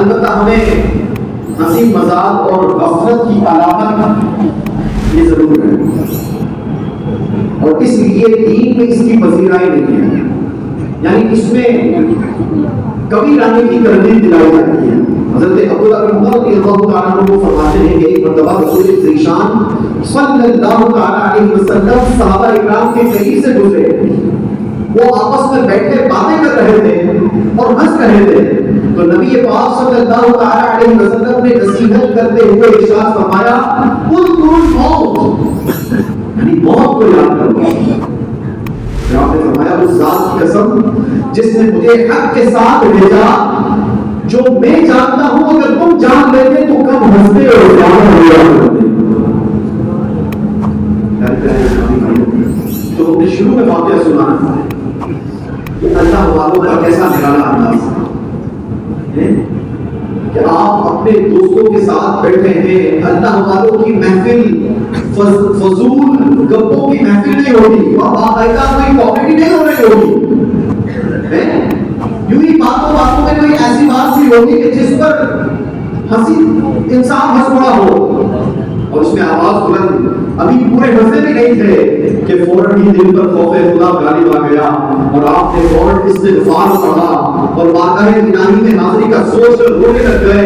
البتہ ہمیں ہنسی مذاق اور غفلت کی علامت یہ ضرور ہے، اور اس لیے دین میں اس کی پذیرائی نہیں ہے، یعنی اس میں کبھی لانے کی ترغیب دلائی جاتی ہے۔ حضرت عبداللہ بن عمر رضی اللہ تعالیٰ عنہ فرماتے ہیں کہ ایک مرتبہ رسول ذیشان صلی اللہ تعالیٰ علیہ وسلم صحابہ اکرام کے قریب سے گزرے، وہ آپس میں بیٹھ کے باتیں کر رہے تھے اور ہنس رہے تھے، تو نبی پاک صلی اللہ تعالیٰ علیہ وسلم نے نصیحت کرتے ہوئے ارشاد فرمایا اذکروا الموت، یعنی موت کو یاد کرو۔ پھر آپ نے فرمایا اس ذات کی قسم جس نے مجھے حق کے ساتھ بھیجا، جو میں جانتا ہوں اگر تم جان لیتے تو کم ہنستے اور زیادہ رویا کرتے۔ تو ہم نے شروع میں واقعہ سنا کہ اللہ والوں کا کیسا نرالا انداز ہے کہ آپ اپنے دوستوں کے ساتھ بیٹھے ہیں، اللہ والوں کی محفل فضول گپوں کی محفل نہیں ہوگی، باقاعدہ کوئی کامیڈی نہیں ہو رہی ہوگی، یوں ہی باتوں باتوں میں کوئی ایسی بات بھی ہوگی کہ جس پر ہنسی انسان ہنس پڑا ہو، اور اس میں آواز بلند، ابھی پورے ہنسے بھی نہیں تھے کہ فوراً ہی دل پر خوف خدا غالب آ گیا اور آپ نے فوراً استغفار پڑھا اور بارگاہ الہی میں حاضری کا سوچ کر رونے لگ گئے۔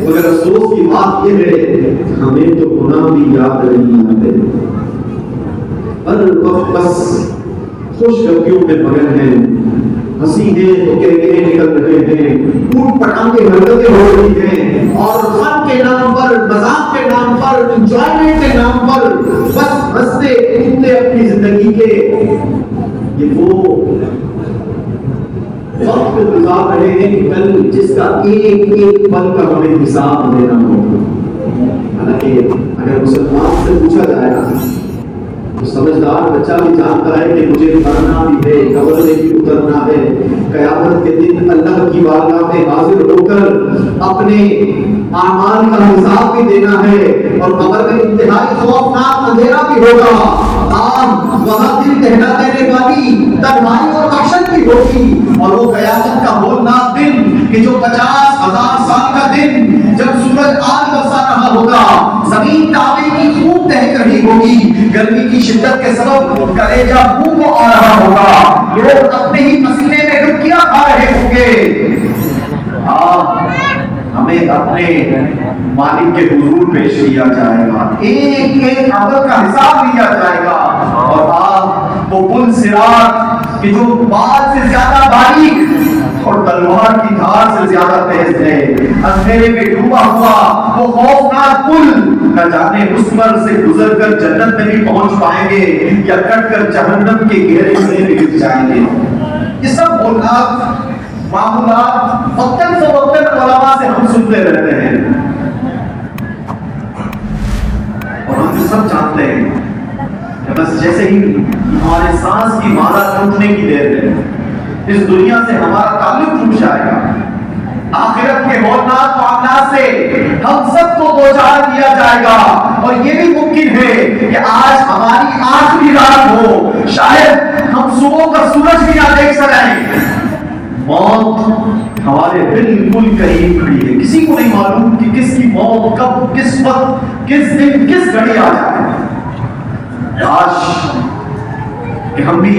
مگر افسوس کی بات یہ ہے ہمیں تو گناہ بھی یاد نہیں آتے، ہر وقت بس خوش گپیوں میں مگن ہیں، ہنسی ہے تو کہکہے نکل رہے ہیں، اونٹ پٹانگ کے حرکتیں ہو رہی ہیں، اور فن کے نام پر، مذاق کے نام پر، انجوائمنٹ کے نام پر بس ہنستے کودتے اپنی زندگی کے یہ وہ وقت گزار رہے ہیں کہ کل جس کا ایک ایک پل کا ہمیں حساب دینا ہوگا۔ حالانکہ اگر مسلمان سے پوچھا جائے گا تو سمجھدار بچہ بھی جانتا ہے کہ مجھے مرنا بھی ہے، قبر میں بھی اترنا ہے، قیامت کے دن اللہ کی بارگاہ میں حاضر ہو کر اپنے اعمال کا حساب بھی دینا ہے، اور قبر میں انتہائی خوفناک اندھیرا بھی ہوگا، وہاں دل دہلا دینے والی تنہائی اور وحشت بھی ہوگی، اور وہ قیامت کا ہولناک دن کہ جو 50,000 سال کا دن جب سورج آگ برسا رہا ہوگا، زمین تابے کی خوب دہک رہی ہوگی، گرمی کی شدت کے سبب کلیجہ منہ کو آ رہا ہوگا، لوگ اپنے ہی پسینے میں ڈبکیاں کھا رہے ہوں گے، ہمیں اپنے مالک کے حضور پیش کیا جائے گا، ایک ایک عمل کا حساب لیا جائے گا، اور آپ وہ پل صراط کہ جو بال سے زیادہ باریک اور تلوار کی دھار سے زیادہ تیز ہے، اندھیرے میں ڈوبا ہوا وہ خوفناک پل، نہ جانے اس پر سے گزر کر جنت میں بھی پہنچ پائیں گے یا کٹ کر جہنم کے گہرے میں بھی گر جائیں گے۔ یہ سب ہولناک معمولات وقتاً فوقتاً علماء سے ہم سنتے رہتے ہیں، اور ہم سب جانتے ہیں کہ بس جیسے ہی ہمارے سانس کی مادہ ٹوٹنے کی دیر ہے، اس دنیا سے ہمارا تعلق ٹوٹ جائے گا، آخرت کے ہولناک معاملات سے ہم سب کو دوچار کیا جائے گا، اور یہ بھی ممکن ہے کہ آج ہماری آخری رات ہو، شاید ہم صبح کا سورج بھی نہ دیکھ سکیں، موت ہمارے بالکل قریب کھڑی ہے، کسی کو نہیں معلوم کہ کس کی موت کب، کس وقت، کس دن، کس گھڑی آ جائے۔ کاش کہ ہم بھی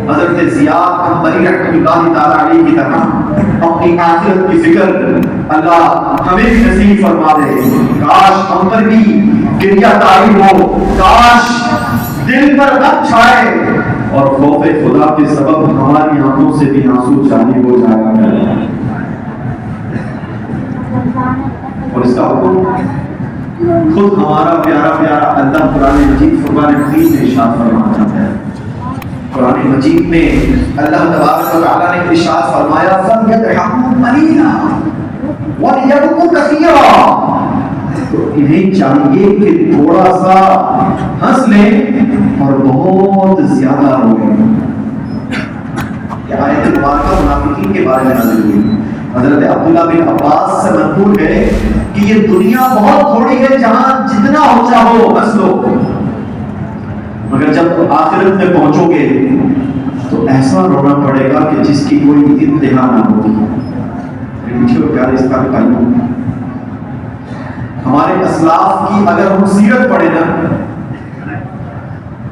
حضرت زیاد حنبلی رحمۃ اللہ تعالی علیہ کی طرح اپنی آخرت کی فکر اللہ ہمیں بھی نصیب فرما دے، کاش ہم پر بھی گریہ طاری ہو، کاش دل پر غم چھائے اور خوف خدا کے سبب ہماری آنکھوں سے بھی آنسو جاری ہو جایا کرے، اور اس کا حکم خود ہمارا پیارا پیارا اللہ قرآن مجید فرقان حمید میں ارشاد فرماتا ہے۔ قرآن مجید میں اللہ تبارک و تعالیٰ نے ارشاد فرمایا فَلْيَضْحَكُوا قَلِيلًا وَلْيَبْكُوا كَثِيرًا، تو انہیں چاہیے کہ تھوڑا سا ہنس لیں اور بہت زیادہ روئیں۔ یہ آیت مبارکہ منافقین کے بارے میں نازل ہوئی۔ حضرت عبداللہ بن عباس سے منقول ہے کہ یہ دنیا بہت تھوڑی ہے جہاں جتنا ہو چاہو ہنس لو، مگر جب آخرت میں پہنچو گے تو ایسا رونا پڑے گا کہ جس کی کوئی انتہا نہ ہوگی۔ پیارے اسلامی بھائیوں، ہمارے اسلاف کی اگر ہم سیرت پڑھیں نا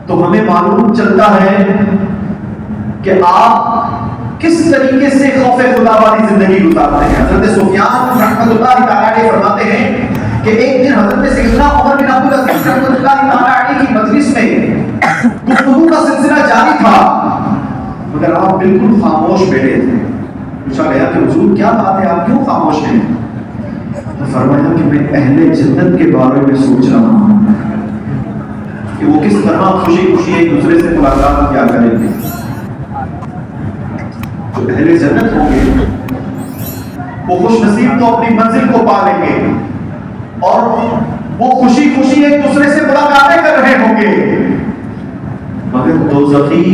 تو ہمیں معلوم چلتا ہے کہ آپ کس طریقے سے خوف خدا والی زندگی گزارتے ہیں۔ حضرت سفیان رحمۃ اللہ تعالی علیہ فرماتے ہیں کہ ایک دن حضرت سیدنا عمر بن عبد العزیز رحمۃ اللہ تعالی علیہ کی مجلس میں گفتگو کا سلسلہ جاری تھا، مگر آپ بالکل خاموش بیٹھے تھے۔ پوچھا گیا کہ حضور کیا بات ہے، آپ کیوں خاموش ہیں؟ تو فرمایا کہ میں اہل جنت کے بارے میں سوچ رہا ہوں کہ وہ کس طرح خوشی خوشی ایک دوسرے سے ملاقات کیا کریں گے۔ جو اہل جنت ہوں گے وہ خوش نصیب تو اپنی منزل کو پا لیں گے اور وہ خوشی خوشی ایک دوسرے سے ملاقاتیں کر رہے ہوں گے، مگر دوزخی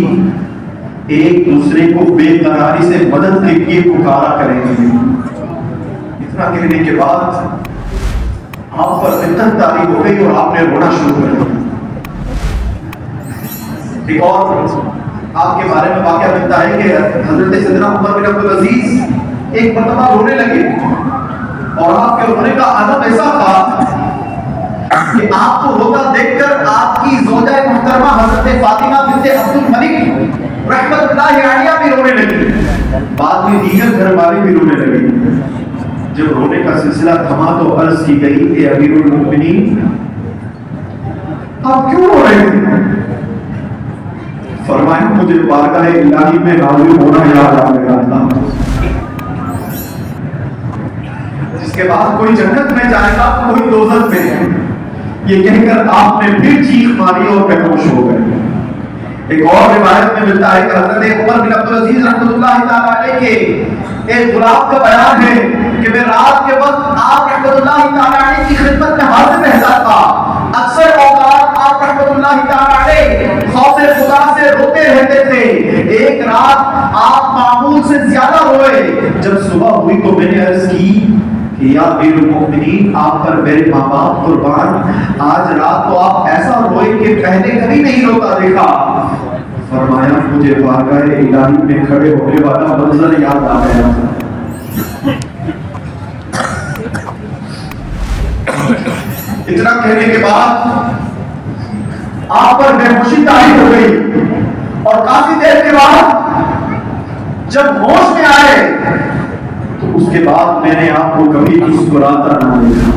ایک دوسرے کو بے قراری سے مدد کے لیے پکارا کریں گے۔ اتنا کہنے کے بعد آپ پر فطرت طاری ہو گئی اور آپ نے رونا شروع کر دیا۔ ایک اور آپ کے بارے میں واقعہ ملتا ہے کہ حضرت سیدنا عمر بن عبد العزیز ایک مرتبہ رونے لگے اور آپ کے رونے کا عدم ایسا تھا کہ آپ کو روتا دیکھ کر آپ کی زوجہ محترمہ حضرت فاطمہ بنت عبد الملک رحمت اللہ علیہ بھی رونے لگی، بعد میں دیگر گھر والے بھی رونے لگے۔ جب رونے کا سلسلہ تھما تو عرض کی گئی کہ امیر المؤمنین آپ کیوں رو رہے ہیں؟ فرمایا مجھے بارگاہ الہی میں حاضر ہونا یاد آ گیا تھا، جس کے بعد کوئی جنت میں جائے گا کوئی دوزخ میں، یہ کہہ کر آپ نے پھر چیخ ماری اور بیہوش ہو گئے۔ ایک اور روایت میں ملتا ہے کہ حضرت عمر بن عبد العزیز رحمۃ اللہ تعالی علیہ کے ایک غلام کا بیان ہے کہ میں رات کے وقت آپ رحمۃ اللہ تعالی علیہ کی خدمت میں حاضر رہتا تھا۔ اکثر اوقات آپ رحمۃ اللہ تعالی علیہ خوف خدا سے روتے رہتے تھے۔ ایک رات آپ معمول سے زیادہ روئے۔ جب صبح ہوئی تو میں نے عرض کی کہ یا امیر المؤمنین آپ پر میرے ماں باپ قربان، آج رات تو آپ ایسا روئے کہ پہلے کبھی نہیں روتا دیکھا۔ فرمایا مجھے بارگاہ الہی میں کھڑے ہونے والا منظر یاد آ گیا۔ اتنا کہنے کے بعد آپ پر بےہوشی طاری ہو گئی اور کافی دیر کے بعد جب ہوش میں آئے تو اس کے بعد میں نے آپ کو کبھی مسکراتا نہ دیکھا۔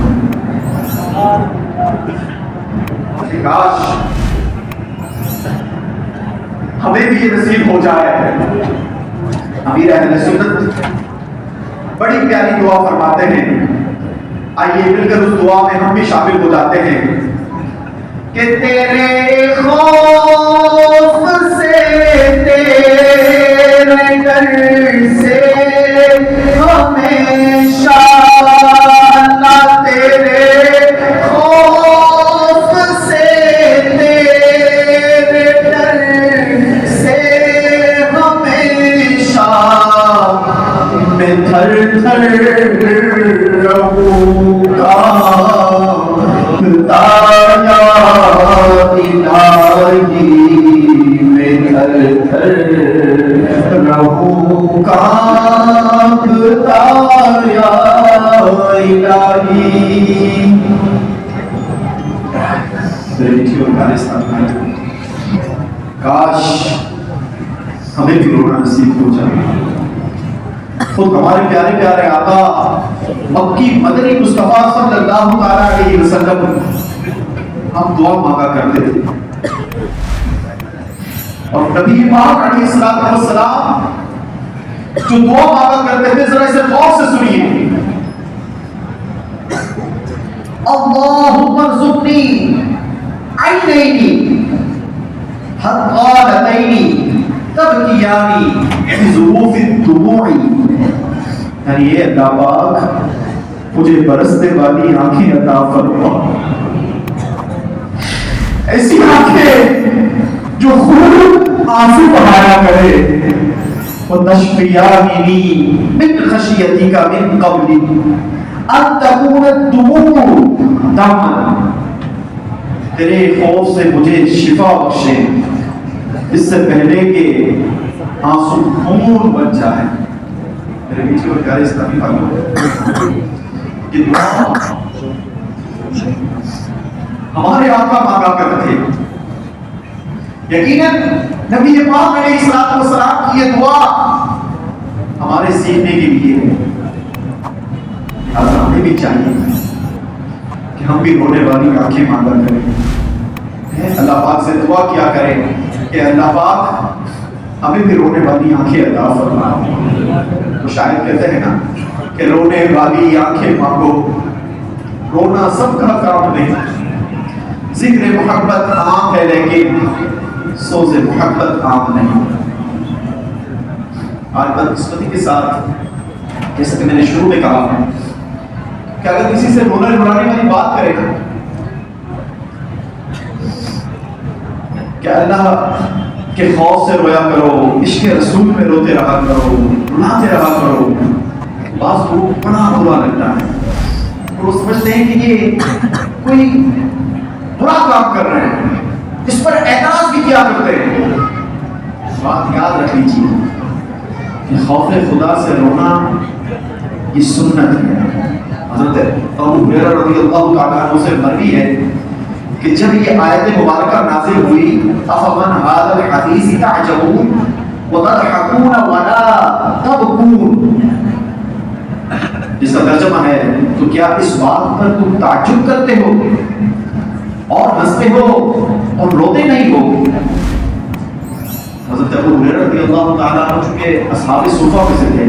کاش ہمیں بھی یہ نصیب ہو جائے۔ امیر اہل سنت بڑی پیاری دعا فرماتے ہیں، آئیے مل کر اس دعا میں ہم بھی شامل ہو جاتے ہیں کہ تیرے خوف سے تیرے ڈر سے ہمیشہ اللہ، تیرے خوف سے تیرے ڈر سے ہمیشہ میں تھر تھر رہوں گا، تایا الہی میں تھر تھر رہوں گا، تایا الہی۔ کاش ہمیں بھی رونا نصیب ہو جائے۔ خود ہمارے پیارے پیارے آقا مکی مدنی مصطفیٰ صلی اللہ علیہ وسلم ہم دعا مانگا کرتے تھے اور نبی پاک علیہ السلام جو دعا مانگا کرتے تھے ذرا اسے غور سے سنیے۔ اللہم ارزقنی عینین حقالتین تبکیانی بظروف الدموع، یعنی اے اللہ پاک مجھے برسنے والی آنکھیں عطا فرما، ایسی آنکھیں جو خون آنسو بہایا کرے۔ وَتَشْفِيَانِنِي مِنْ خَشْيَتِكَ مِنْ قَبْلِ أَن تَكُونَ الدُّمُوعُ دَمًا، تیرے خوف سے مجھے شفا بخشے اس سے پہلے کہ آنسو خون بن جائے۔ میرے بیچ میں پیارے اسلامی بھائیوں، یہ دعا ہمارے آقا مانگا کرتے تھے۔ یقیناً نبی پاک علیہ الصلوۃ والسلام کی یہ دعا ہمارے سیکھنے کے لیے ہے۔ ہمیں بھی چاہیے کہ ہم بھی رونے والی آنکھیں مانگا کریں، اللہ پاک سے دعا کیا کریں کہ اللہ پاک ہمیں بھی رونے والی آنکھیں عطا فرما۔ تو شاید کہتے ہیں نا کہ رونے والی آنکھیں مانگو، رونا سب کا کام نہیں، ذکر محبت عام ہے لیکن سوز محبت عام نہیں۔ آج بدقسمتی کے ساتھ جیسا کہ میں نے شروع میں کہا کہ اگر کسی سے رونے رلانے والی بات کرے گا کہ اللہ کے خوف سے رویا کرو، عشق رسول میں روتے رہا کرو، رلاتے رہا کرو، بعض کو بڑا برا لگتا ہے، وہ سمجھتے ہیں کہ یہ کوئی برا کام کر رہے ہیں، اس پر اعتراض بھی کیا کرتے ہیں۔ بات یاد رکھ لیجیے کہ خوف خدا سے رونا یہ سنت ہے۔ حضرت ابو ہریرہ رضی اللہ تعالیٰ عنہ سے مروی ہے کہ جب یہ آیت مبارکہ نازل ہوئی افمن هذا الحدیث تعجبون وتضحكون ولا تبكون، جس کا ترجمہ ہے تو کیا اس بات پر تم تعجب کرتے ہو اور ہنستے ہو اور روتے نہیں ہو؟ حضرت ابو ہریرہ رضی اللہ تعالیٰ عنہ چونکہ اصحاب صوفہ میں سے تھے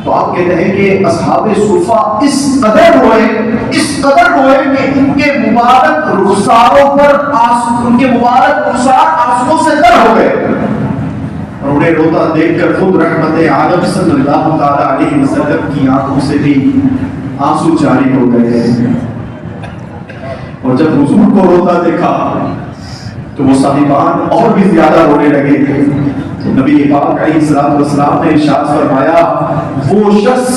تو آپ کہتے ہیں کہ اصحاب صوفہ اس قدر روئے کہ ان کے مبارک رخساروں پر ان کے مبارک رخسار آنسوؤں سے تر ہو گئے، اور انہیں روتا دیکھ کر خود رحمت عالم صلی اللہ تعالیٰ علیہ وسلم کی آنکھوں سے بھی آنسو جاری ہو گئے۔ اور جب حضور کو روتا دیکھا تو وہ صاحبان اور بھی زیادہ رونے لگے۔ تو نبی پاک علیہ الصلوۃ والسلام نے ارشاد فرمایا وہ شخص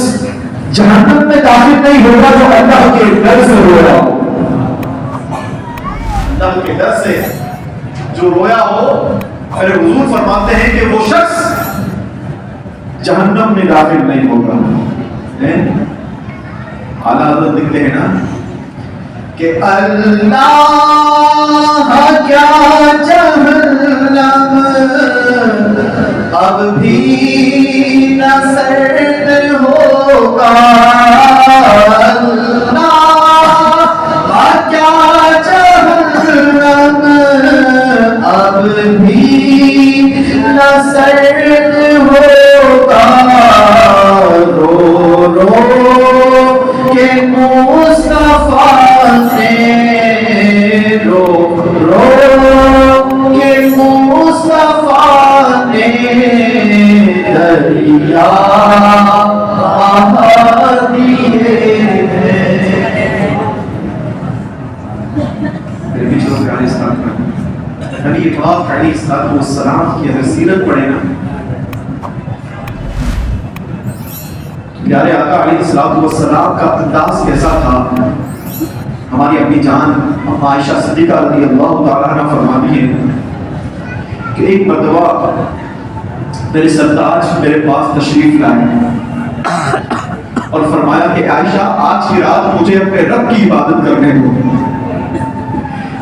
جہنم میں داخل نہیں ہوگا جو اللہ کے ڈر سے رویا ہو، اللہ کے ڈر سے جو رویا ہو۔ میرے حضور فرماتے ہیں کہ وہ شخص جہنم میں داخل نہیں ہوگا۔ اعلیٰ حضرت لکھتے ہیں نا کہ اللہ کیا جہنم اب بھی نہ سرد ہوگا، اللہ کیا جہنم اب بھی نہ سرد ہوگا، رو رو کے مصطفیٰ نے رو رو کے مصطفیٰ نے دریا بہا دیے ہیں۔ نبی پاک علیہ الصلوۃ والسلام کی اگر سیرت پڑھے نا، پیارے آقا علیہ الصلوۃ والسلام کا انداز کیسا تھا۔ ہماری اپنی جان عائشہ صدیقہ رضی اللہ تعالیٰ عنہ فرماتی ہے کہ ایک مرتبہ میرے سرتاج میرے پاس تشریف لائے اور فرمایا کہ عائشہ آج کی رات مجھے اپنے رب کی عبادت کرنے دو۔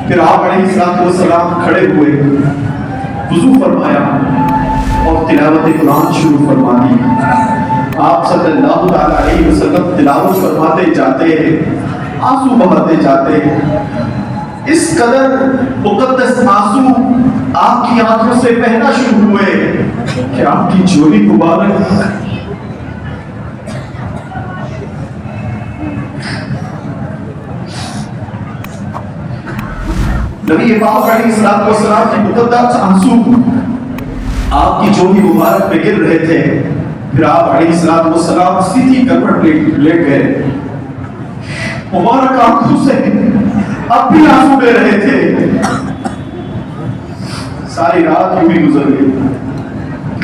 پھر آپ علیہ الصلوۃ والسلام کھڑے ہوئے، وضو فرمایا اور تلاوت قرآن شروع فرما دی۔ آپ صلی اللہ تعالیٰ علیہ وسلم تلاوت فرماتے جاتے، آنسو بہاتے جاتے، اس قدر مقدس آنسو آپ کی آنکھوں سے بہنا شروع ہوئے کہ آپ کی جوڑی مبارک نبی پاک علیہ الصلوۃ والسلام کے مقدس آنسو آپ کی جوڑی مبارک پہ گر رہے تھے۔ پھر آپ علیہ الصلوۃ والسلام سیدھی کروٹ لیٹ گئے، مبارک آنکھوں سے اب بھی آنسو بہ رہے تھے۔ ساری رات یوں ہی گزر گئی،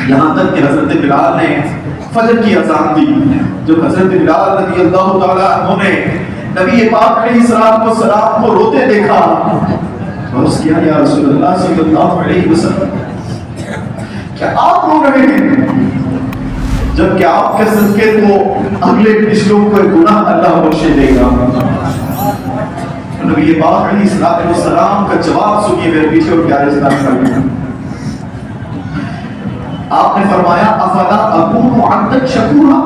یہاں تک کہ حضرت بلال نے فجر کی اذان دی۔ جب حضرت بلال رضی اللہ تعالیٰ عنہ نے نبی پاک علیہ الصلوۃ والسلام کو روتے دیکھا، عرض کیا یا رسول اللہ صلی اللہ علیہ وسلم کیا آپ رو رہے ہیں؟ جبکہ آپ کے صدقے تو اگلے پچھلوں کو گناہ اللہ بخشے دے گا۔ نبی پاک علیہ السلام کا جواب سنیے میرے پیچھے اور پیارے اسلام کا۔ آپ نے فرمایا افلا اکون عبدا شکورا،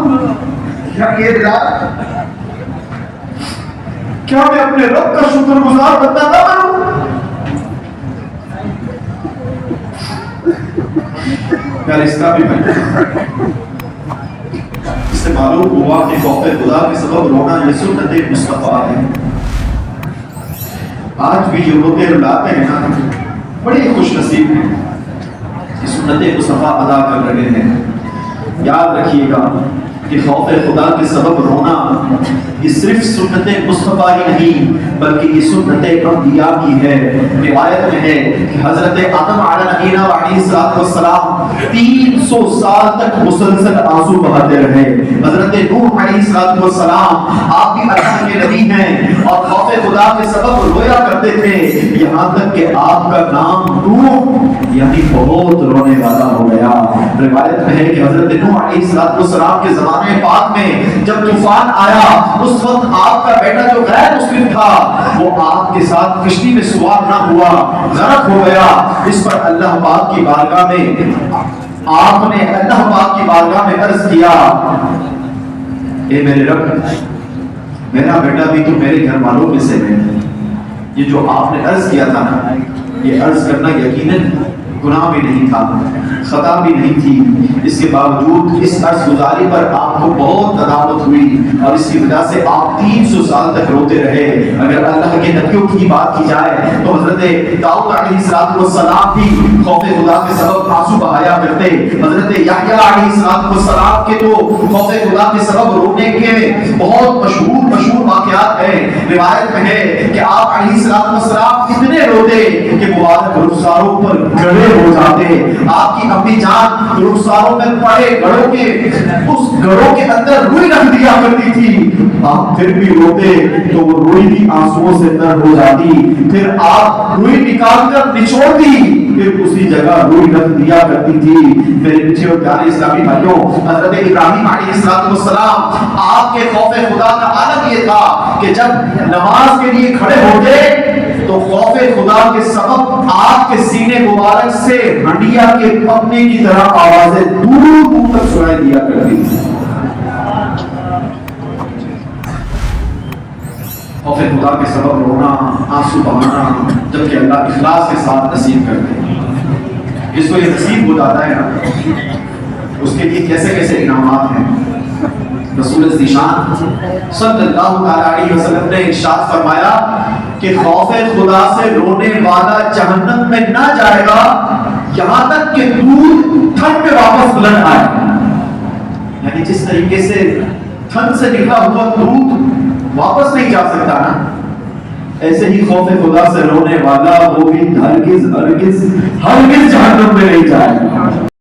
کیا میں اپنے رب کا شکر گزار بندہ نہ بنوں؟ پیارے اسلامی بھائی، اس سے معلوم ہوا کہ خوف خدا کے سبب رونا یہ سنت مصطفیٰ ہے۔ آج بھی یہ روتے رلاتے ہیں نا، بڑے خوش نصیب ہیں کہ سنت مصطفیٰ ادا کر رہے ہیں۔ یاد رکھیے گا کہ خوف خدا کے سبب رونا یہ صرف سنت مصطفیٰ ہی نہیں بلکہ یہ سنت انبیاء کی ہے۔ روایت میں ہے کہ حضرت آدم علیہ السلام 300 سال تک مسلسل آنسو بہاتے رہے۔ حضرت نوح علیہ السلام آپ بھی اللہ کے نبی ہیں اور خوف خدا کے سبب رویا کرتے تھے، یہاں تک کہ آپ کا نام نوح یعنی بہت رونے والا ہو گیا۔ روایت میں ہے کہ حضرت نوح علیہ السلام کے زمانے پاک میں جب طوفان آیا، اس وقت آپ کا بیٹا جو غیر مسلم تھا وہ آپ کے ساتھ کشتی میں سوار نہ ہوا، غرق ہو گیا۔ اس پر اللہ پاک کی بارگاہ میں آپ نے اللہ پاک کی بارگاہ میں عرض کیا، اے میرے رب، میرا بیٹا بھی تو میرے گھر والوں میں سے ہے۔ یہ جو آپ نے عرض کیا تھا نا، یہ عرض کرنا یقیناً گناہ بھی نہیں تھا، خطا بھی نہیں تھی، اس کے باوجود اس عرض گزاری پر آپ کو بہت ندامت ہوئی اور اس کی وجہ سے آپ 300 سال تک روتے رہے۔ اگر اللہ کے نبیوں کی بات کی جائے تو حضرت داؤد علیہ السلام بھی خوف خدا کے سبب آنسو بہایا کرتے۔ حضرت یحییٰ علیہ السلام کے تو خوف خدا کے سبب رونے کے بہت مشہور واقعات ہیں۔ روایت میں ہے کہ آپ علیہ السلام اتنے روتے کہ مبارک رخساروں پر گڑھے ہو جاتے۔ آپ کی اپنی جان رخساروں میں پڑے گڑھوں کے اس گڑھوں کے اندر روئی رکھ دیا کرتی تھی، آپ پھر بھی روتے تو وہ روئی بھی آنسوؤں سے تر ہو جاتی، پھر آپ روئی نکال کر نچوڑتی، پھر اسی جگہ روئی رکھ دیا کرتی تھی۔ میرے پیچھے اور پیارے اسلامی بھائیوں، حضرت ابراہیم علیہ السلام آپ کے خوف خدا کا عالم یہ تھا کہ جب نماز کے لیے کھڑے ہوتے تو خوف خدا کے سبب آپ کے سینے مبارک سے ہنڈیا کے پکنے کی طرح آوازیں دور دور تک سنائی دیا کرتی تھی۔ خوف خدا کے سبب رونا، آنسو بہانا، جبکہ اللہ اخلاص کے ساتھ نصیب کرتے ہیں۔ جس کو یہ نصیب ہو جاتا ہے نا، اس کے لیے کیسے کیسے انعامات ہیں۔ رسول ذیشان صلی اللہ علیہ وسلم نے ارشاد فرمایا کہ خوف خدا سے رونے والا جہنم میں نہ جائے گا یہاں تک کہ دودھ تھن پہ واپس بلند آئے۔ یعنی جس طریقے سے تھن سے نکلا ہوا دودھ واپس نہیں جا سکتا نا، ایسے ہی خوف خدا سے رونے والا وہ بھی ہرگز جہنم میں نہیں جائے گا۔